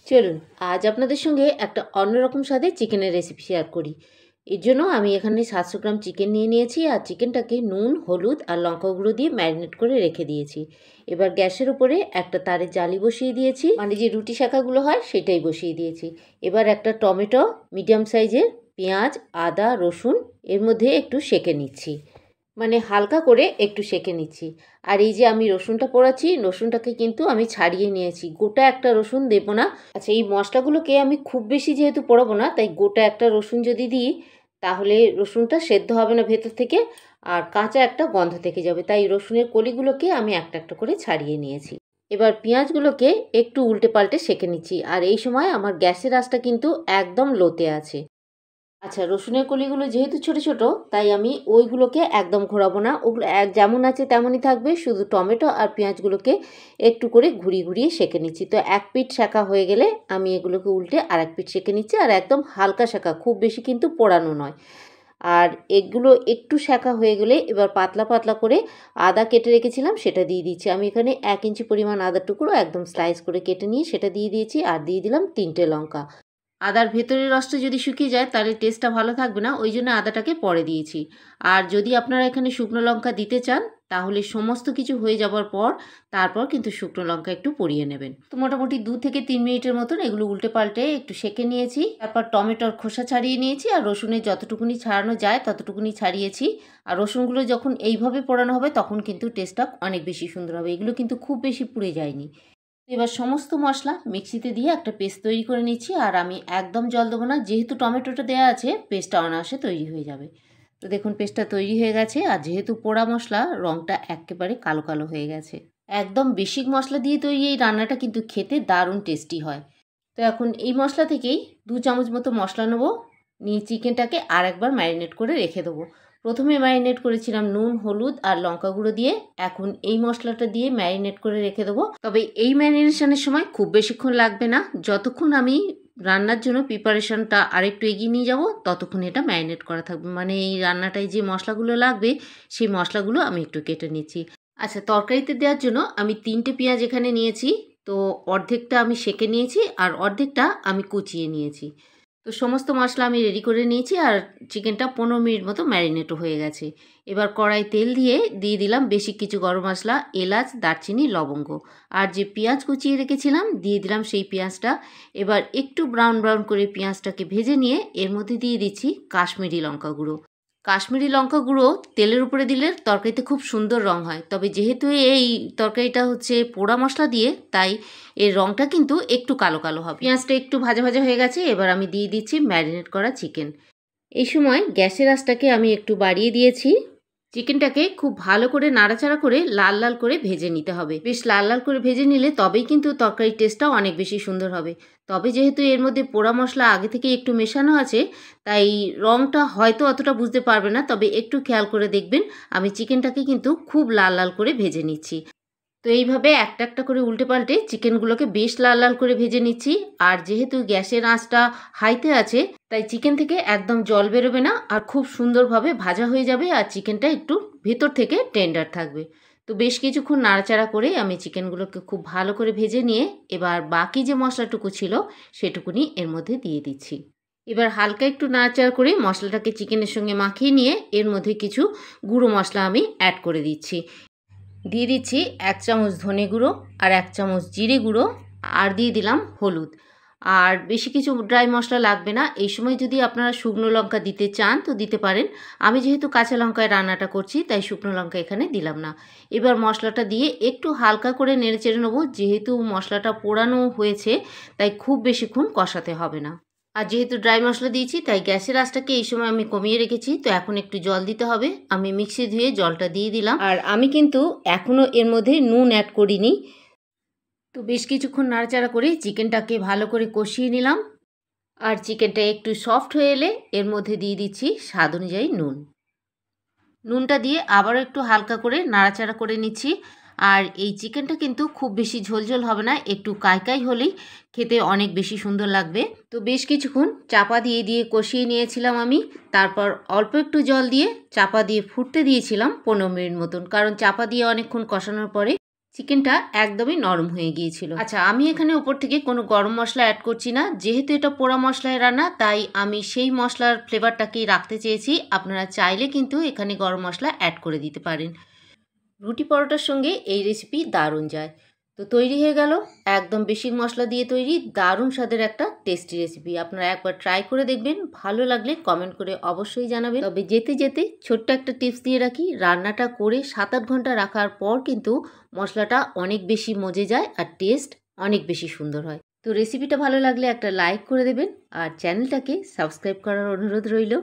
চলুন আজ আপনাদের সঙ্গে একটা অন্যরকম স্বাদের চিকেনের রেসিপি শেয়ার করি। এর জন্য আমি এখানে 700 গ্রাম চিকেন নিয়ে নিয়েছি আর চিকেনটাকে নুন, হলুদ আর লঙ্কা গুঁড়ো দিয়ে ম্যারিনেট করে রেখে দিয়েছি। এবার গ্যাসের উপরে একটা তারের জালি বসিয়ে দিয়েছি, মানে যে রুটি শাঁখাগুলো হয় সেটাই বসিয়ে দিয়েছি। এবার একটা টমেটো, মিডিয়াম সাইজের পেঁয়াজ, আদা, রসুন এর মধ্যে একটু সেঁকে নিচ্ছি, মানে হালকা করে একটু সেঁকে নিচ্ছি। আর এই যে আমি রসুনটা পোড়াচ্ছি, রসুনটাকে কিন্তু আমি ছাড়িয়ে নিয়েছি, গোটা একটা রসুন দেবো না। আচ্ছা, এই মশলাগুলোকে আমি খুব বেশি যেহেতু পোড়াবো না, তাই গোটা একটা রসুন যদি দিই তাহলে রসুনটা সেদ্ধ হবে না ভেতর থেকে, আর কাঁচা একটা গন্ধ থেকে যাবে। তাই রসুনের কলিগুলোকে আমি একটা একটা করে ছাড়িয়ে নিয়েছি। এবার পেঁয়াজগুলোকে একটু উল্টে পাল্টে সেঁকে নিচ্ছি, আর এই সময় আমার গ্যাসের আঁচটা কিন্তু একদম লোতে আছে। আচ্ছা, রসুনের কলিগুলো যেহেতু ছোট ছোট, তাই আমি ওইগুলোকে একদম ঘোরাবো না, ওগুলো যেমন আছে তেমনই থাকবে। শুধু টমেটো আর পেঁয়াজগুলোকে একটু করে ঘুরিয়ে ঘুরিয়ে সেঁকে নিচ্ছি। তো এক পিঠ সেঁকা হয়ে গেলে আমি এগুলোকে উল্টে আর এক পিঠ সেঁকে নিচ্ছি, আর একদম হালকা সেঁকা, খুব বেশি কিন্তু পোড়ানো নয়। আর এগুলো একটু সেঁকা হয়ে গেলে এবার পাতলা পাতলা করে আদা কেটে রেখেছিলাম সেটা দিয়ে দিচ্ছি। আমি এখানে 1 ইঞ্চি পরিমাণ আদার টুকরো একদম স্লাইস করে কেটে নিয়ে সেটা দিয়ে দিয়েছি, আর দিয়ে দিলাম 3টে লঙ্কা। আদার ভেতরের রসটা যদি শুকিয়ে যায় তাহলে টেস্টটা ভালো থাকবে না, ওই জন্য আদাটাকে পরে দিয়েছি। আর যদি আপনারা এখানে শুকনো লঙ্কা দিতে চান তাহলে সমস্ত কিছু হয়ে যাবার পর তারপর কিন্তু শুকনো লঙ্কা একটু পরিয়ে নেবেন। তো মোটামুটি 2 থেকে 3 মিনিটের মতন এগুলো উল্টে পাল্টে একটু সেঁকে নিয়েছি। তারপর টমেটোর খোসা ছাড়িয়ে নিয়েছি, আর রসুনের যতটুকুনি ছাড়ানো যায় ততটুকুনি ছাড়িয়েছি। আর রসুনগুলো যখন এইভাবে পোড়ানো হবে তখন কিন্তু টেস্টটা অনেক বেশি সুন্দর হবে। এগুলো কিন্তু খুব বেশি পুড়ে যায়নি। এবার সমস্ত মশলা মিক্সিতে দিয়ে একটা পেস্ট তৈরি করে নিচ্ছি, আর আমি একদম জল দেবো না, যেহেতু টমেটোটা দেওয়া আছে পেস্টটা অনায়াসে তৈরি হয়ে যাবে। তো দেখুন পেস্টটা তৈরি হয়ে গেছে, আর যেহেতু পোড়া মশলা রঙটা একেবারে কালো কালো হয়ে গেছে। একদম বেসিক মশলা দিয়ে তৈরি এই রান্নাটা কিন্তু খেতে দারুণ টেস্টি হয়। তো এখন এই মশলা থেকেই 2 চামচ মতো মশলা নেবো, নিয়ে চিকেনটাকে আর একবার ম্যারিনেট করে রেখে দেবো। প্রথমে ম্যারিনেট করেছিলাম নুন, হলুদ আর লঙ্কা গুঁড়ো দিয়ে, এখন এই মশলাটা দিয়ে ম্যারিনেট করে রেখে দেবো। তবে এই ম্যারিনেশনের সময় খুব বেশিক্ষণ লাগবে না, যতক্ষণ আমি রান্নার জন্য প্রিপারেশনটা আরেকটু এগিয়ে নিয়ে যাব ততক্ষণ এটা ম্যারিনেট করা থাকবে। মানে এই রান্নাটায় যে মশলাগুলো লাগবে সেই মশলাগুলো আমি একটু কেটে নিচ্ছি। আচ্ছা, তরকারিতে দেওয়ার জন্য আমি 3টে পেঁয়াজ এখানে নিয়েছি। তো অর্ধেকটা আমি সেঁকে নিয়েছি আর অর্ধেকটা আমি কুচিয়ে নিয়েছি। তো সমস্ত মশলা আমি রেডি করে নিয়েছি, আর চিকেনটা 15 মিনিট মতো ম্যারিনেটও হয়ে গেছে। এবার কড়াই তেল দিয়ে দিলাম বেশি কিছু গরম মশলা, এলাচ, দারচিনি, লবঙ্গ, আর যে পেঁয়াজ কুচিয়ে রেখেছিলাম দিয়ে দিলাম সেই পেঁয়াজটা। এবার একটু ব্রাউন ব্রাউন করে পেঁয়াজটাকে ভেজে নিয়ে এর মধ্যে দিয়ে দিচ্ছি কাশ্মীরি লঙ্কা গুঁড়ো। কাশ্মীরি লঙ্কা গুঁড়ো তেলের উপরে দিলে তরকারিতে খুব সুন্দর রং হয়, তবে যেহেতু এই তরকারিটা হচ্ছে পোড়া মশলা দিয়ে, তাই এর রংটা কিন্তু একটু কালো কালো হবে। পেঁয়াজটা একটু ভাজা ভাজা হয়ে গেছে, এবার আমি দিয়ে দিচ্ছি ম্যারিনেট করা চিকেন। এই সময় গ্যাসের আঁচটাকে আমি একটু বাড়িয়ে দিয়েছি। চিকেনটাকে খুব ভালো করে নাড়াচাড়া করে লাল লাল করে ভেজে নিতে হবে। বেশ লাল লাল করে ভেজে নিলে তবেই কিন্তু তরকারির টেস্টটাও অনেক বেশি সুন্দর হবে। তবে যেহেতু এর মধ্যে পোড়া মশলা আগে থেকে একটু মেশানো আছে, তাই রঙটা হয়তো অতটা বুঝতে পারবে না, তবে একটু খেয়াল করে দেখবেন আমি চিকেনটাকে কিন্তু খুব লাল লাল করে ভেজে নিচ্ছি। তো এইভাবে একটা একটা করে উল্টে পাল্টে চিকেনগুলোকে বেশ লাল লাল করে ভেজে নিচ্ছি। আর যেহেতু গ্যাসের আঁচটা হাইতে আছে, তাই চিকেন থেকে একদম জল বেরোবে না, আর খুব সুন্দরভাবে ভাজা হয়ে যাবে, আর চিকেনটা একটু ভেতর থেকে টেন্ডার থাকবে। তো বেশ কিছুক্ষণ নাড়াচাড়া করে আমি চিকেনগুলোকে খুব ভালো করে ভেজে নিয়ে এবার বাকি যে মশলাটুকু ছিল সেটুকুনি এর মধ্যে দিয়ে দিচ্ছি। এবার হালকা একটু নাড়াচাড়া করে মশলাটাকে চিকেনের সঙ্গে মাখিয়ে নিয়ে এর মধ্যে কিছু গুঁড়ো মশলা আমি অ্যাড করে দিচ্ছি। দিয়ে দিচ্ছি 1 চামচ ধনে গুঁড়ো আর 1 চামচ জিরে গুঁড়ো, আর দিয়ে দিলাম হলুদ। আর বেশি কিছু ড্রাই মশলা লাগবে না। এই সময় যদি আপনারা শুকনো লঙ্কা দিতে চান তো দিতে পারেন। আমি যেহেতু কাঁচা লঙ্কায় রান্নাটা করছি তাই শুকনো লঙ্কা এখানে দিলাম না। এবার মশলাটা দিয়ে একটু হালকা করে নেড়েচেড়ে নেবো, যেহেতু মশলাটা পোড়ানো হয়েছে তাই খুব বেশিক্ষণ কষাতে হবে না। আর যেহেতু ড্রাই মশলা দিয়েছি তাই গ্যাসের আঁচটাকে এই সময় আমি কমিয়ে রেখেছি। তো এখন একটু জল দিতে হবে, আমি মিক্সি ধুয়ে জলটা দিয়ে দিলাম। আর আমি কিন্তু এখনও এর মধ্যে নুন অ্যাড করিনি। তো বেশ কিছুক্ষণ নাড়াচাড়া করে চিকেনটাকে ভালো করে কষিয়ে নিলাম, আর চিকেনটা একটু সফট হয়ে এলে এর মধ্যে দিয়ে দিচ্ছি স্বাদ অনুযায়ী নুন। নুনটা দিয়ে আবারও একটু হালকা করে নাড়াচাড়া করে নিচ্ছি। আর এই চিকেনটা কিন্তু খুব বেশি ঝোলঝোল হবে না, একটু কাই হলেই খেতে অনেক বেশি সুন্দর লাগবে। তো বেশ কিছুক্ষণ চাপা দিয়ে দিয়ে কষিয়ে নিয়েছিলাম আমি। তারপর অল্প একটু জল দিয়ে চাপা দিয়ে ফুটতে দিয়েছিলাম 15 মিনিট মতন, কারণ চাপা দিয়ে অনেকক্ষণ কষানোর পরে চিকেনটা একদমই নরম হয়ে গিয়েছিল। আচ্ছা, আমি এখানে উপর থেকে কোনো গরম মশলা অ্যাড করছি না, যেহেতু এটা পোড়া মশলায় রান্না তাই আমি সেই মশলার ফ্লেভারটাকেই রাখতে চেয়েছি। আপনারা চাইলে কিন্তু এখানে গরম মশলা অ্যাড করে দিতে পারেন। রুটি পরোটার সঙ্গে এই রেসিপি দারুণ যায়। তো তৈরি হয়ে গেল একদম বেশি মশলা দিয়ে তৈরি দারুণ স্বাদের একটা টেস্টি রেসিপি। আপনারা একবার ট্রাই করে দেখবেন, ভালো লাগলে কমেন্ট করে অবশ্যই জানাবেন। তবে যেতে যেতে ছোট্ট একটা টিপস দিয়ে রাখি, রান্নাটা করে 7-8 ঘন্টা রাখার পর কিন্তু মশলাটা অনেক বেশি মজে যায় আর টেস্ট অনেক বেশি সুন্দর হয়। তো রেসিপিটা ভালো লাগলে একটা লাইক করে দেবেন আর চ্যানেলটাকে সাবস্ক্রাইব করার অনুরোধ রইল।